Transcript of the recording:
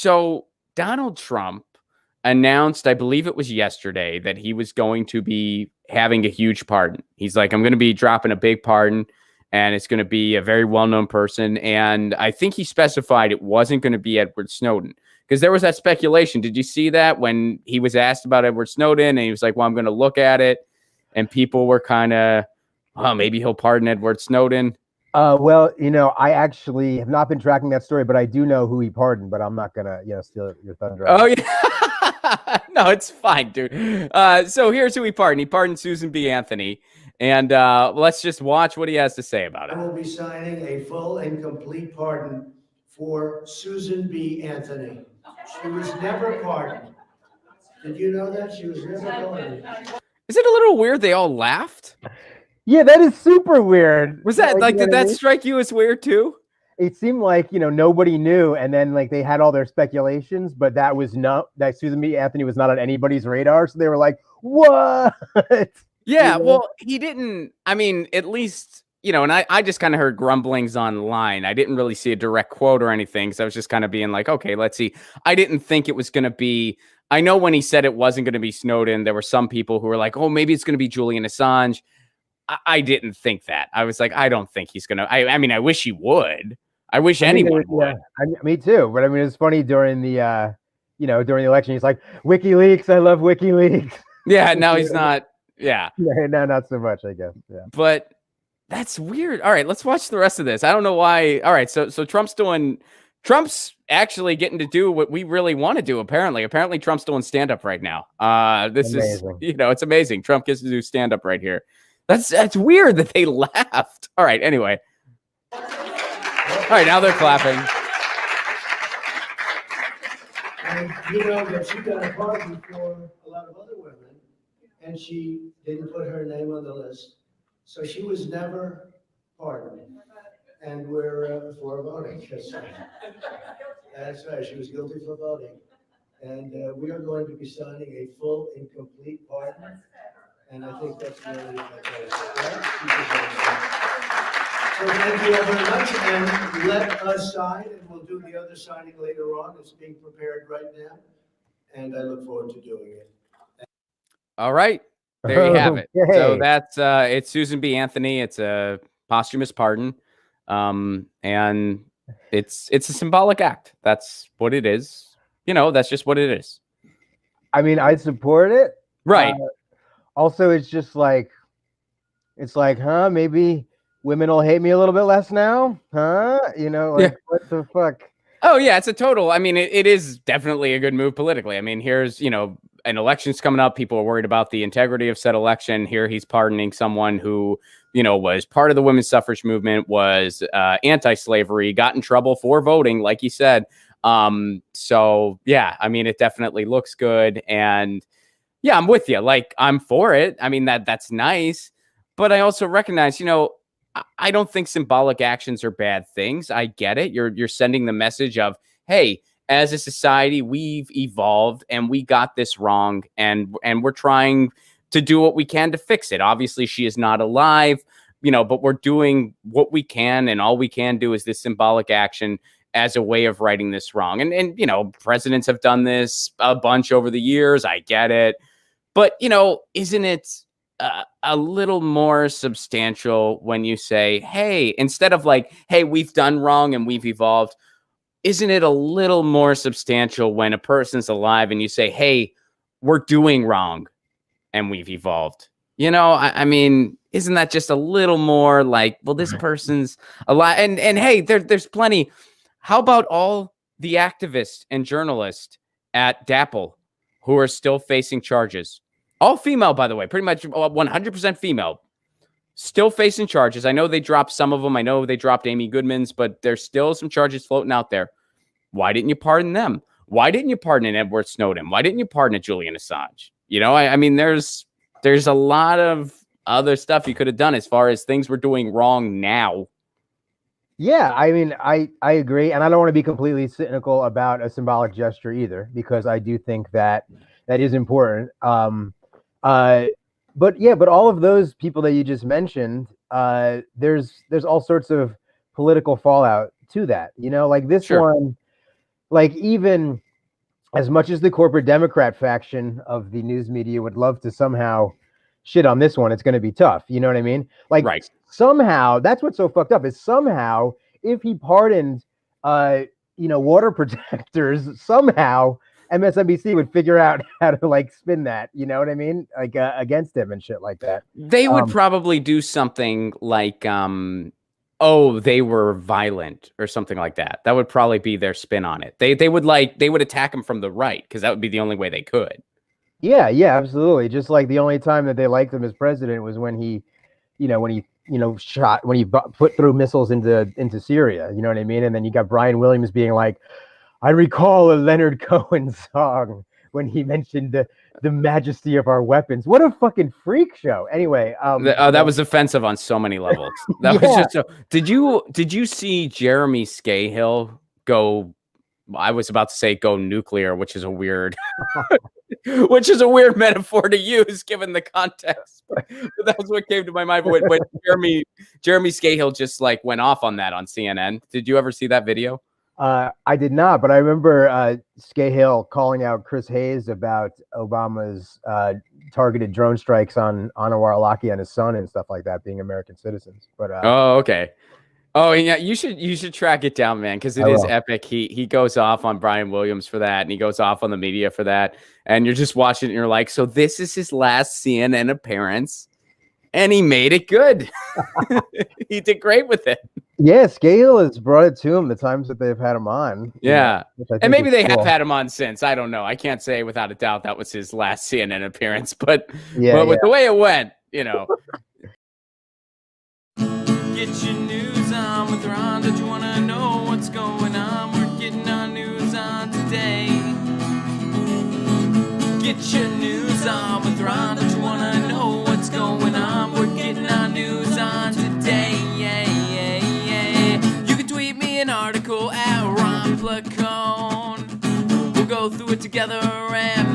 So Donald Trump announced, I believe it was yesterday, that he was going to be having a huge pardon. He's like, I'm going to be dropping a big pardon, and it's going to be a very well-known person. And I think he specified it wasn't going to be Edward Snowden, because there was that speculation. Did you see that when he was asked about Edward Snowden, and he was like, well, I'm going to look at it, and people were kind of, oh, maybe he'll pardon Edward Snowden. Well, I actually have not been tracking that story, but I do know who he pardoned, but I'm not gonna, steal your thunder. Oh, yeah. No, it's fine, dude. So here's who he pardoned. He pardoned Susan B. Anthony. And let's just watch what he has to say about it. I will be signing a full and complete pardon for Susan B. Anthony. She was never pardoned. Did you know that? She was never pardoned. Is it a little weird they all laughed? Yeah, that is super weird. Was that did that strike you as weird too? It seemed like, nobody knew, and then like they had all their speculations, but that Susan B. Anthony was not on anybody's radar, so they were like, what? Yeah, well, he didn't, I mean, at least, and I just kind of heard grumblings online. I didn't really see a direct quote or anything, so I was just kind of being like, okay, let's see. I didn't think it was going to be, I know when he said it wasn't going to be Snowden, there were some people who were like, oh, maybe it's going to be Julian Assange. I didn't think that. I was like, I don't think he's going to. I mean, I wish he would. I wish anyone would. Me too. But I mean, it's funny during the, during the election, he's like, WikiLeaks, I love WikiLeaks. Yeah, now he's not. Yeah. No, not so much, I guess. Yeah. But that's weird. All right, let's watch the rest of this. I don't know why. All right, so Trump's actually getting to do what we really want to do, apparently. Apparently, Trump's doing stand-up right now. This amazing. Is, it's amazing. Trump gets to do stand-up right here. That's weird that they laughed. All right, anyway. All right, now they're clapping. And you know that she got a pardon for a lot of other women, and she didn't put her name on the list. So she was never pardoned. And we're for voting. That's right, she was guilty for voting. And we are going to be signing a full and complete pardon. And I think that's really fantastic. So thank you all very much, and let us sign, and we'll do the other signing later on. It's being prepared right now, and I look forward to doing it. All right, there you have it. Okay. So that's it's Susan B. Anthony. It's a posthumous pardon, and it's a symbolic act. That's what it is. That's just what it is. I mean, I support it. Right. Also, it's just like, maybe women will hate me a little bit less now, What the fuck? Oh, yeah, it's a total. I mean, it is definitely a good move politically. I mean, here's, an election's coming up. People are worried about the integrity of said election. Here he's pardoning someone who, was part of the women's suffrage movement, was anti-slavery, got in trouble for voting, like he said. So, yeah, I mean, it definitely looks good. And yeah, I'm with you. Like, I'm for it. I mean, that's nice. But I also recognize, I don't think symbolic actions are bad things. I get it. You're sending the message of, hey, as a society, we've evolved and we got this wrong. And we're trying to do what we can to fix it. Obviously, she is not alive, but we're doing what we can. And all we can do is this symbolic action as a way of righting this wrong. And presidents have done this a bunch over the years. I get it. But, isn't it a little more substantial when you say, hey, instead of like, hey, we've done wrong and we've evolved, isn't it a little more substantial when a person's alive and you say, hey, we're doing wrong and we've evolved? I mean, isn't that just a little more like, well, this person's alive? And hey, there's plenty. How about all the activists and journalists at DAPL who are still facing charges? All female, by the way, pretty much 100% female, still facing charges. I know they dropped some of them. I know they dropped Amy Goodman's, but there's still some charges floating out there. Why didn't you pardon them? Why didn't you pardon an Edward Snowden? Why didn't you pardon a Julian Assange? I mean, there's a lot of other stuff you could have done as far as things we're doing wrong now. Yeah, I mean, I agree. And I don't want to be completely cynical about a symbolic gesture either, because I do think that is important. But all of those people that you just mentioned, there's all sorts of political fallout to that, like this one, like even as much as the corporate Democrat faction of the news media would love to somehow shit on this one, it's going to be tough. You know what I mean? Like Right. somehow, that's what's so fucked up is somehow if he pardoned, water protectors, somehow MSNBC would figure out how to like spin that. You know what I mean? Like against him and shit like that. They would probably do something like, oh, they were violent or something like that. That would probably be their spin on it. They would attack him from the right because that would be the only way they could. Yeah, absolutely. Just like the only time that they liked him as president was when he put through missiles into Syria. You know what I mean? And then you got Brian Williams being like, I recall a Leonard Cohen song when he mentioned the majesty of our weapons. What a fucking freak show. Anyway, that was offensive on so many levels. That was just so. Did you see Jeremy Scahill go? I was about to say go nuclear, which is a weird metaphor to use given the context. But that's what came to my mind when Jeremy Scahill just like went off on that on CNN. Did you ever see that video? I did not, but I remember Scahill calling out Chris Hayes about Obama's targeted drone strikes on Anwar al-Awlaki and his son and stuff like that being American citizens. But oh, okay. Oh, yeah, you should track it down, man, because it is epic. He goes off on Brian Williams for that, and he goes off on the media for that, and you're just watching it, and you're like, so this is his last CNN appearance, and he made it good. He did great with it. Yeah, Scahill has brought it to him the times that they've had him on. Yeah, and maybe they have had him on since. I don't know. I can't say without a doubt that was his last CNN appearance, but with the way it went, you know. Get your news on with Ron. Don't you want to know what's going on? We're getting our news on today. Get your news on with Ron. Don't you want to know what's going on? We're getting our news on today. You can tweet me an article at Ron Placone. We'll go through it together and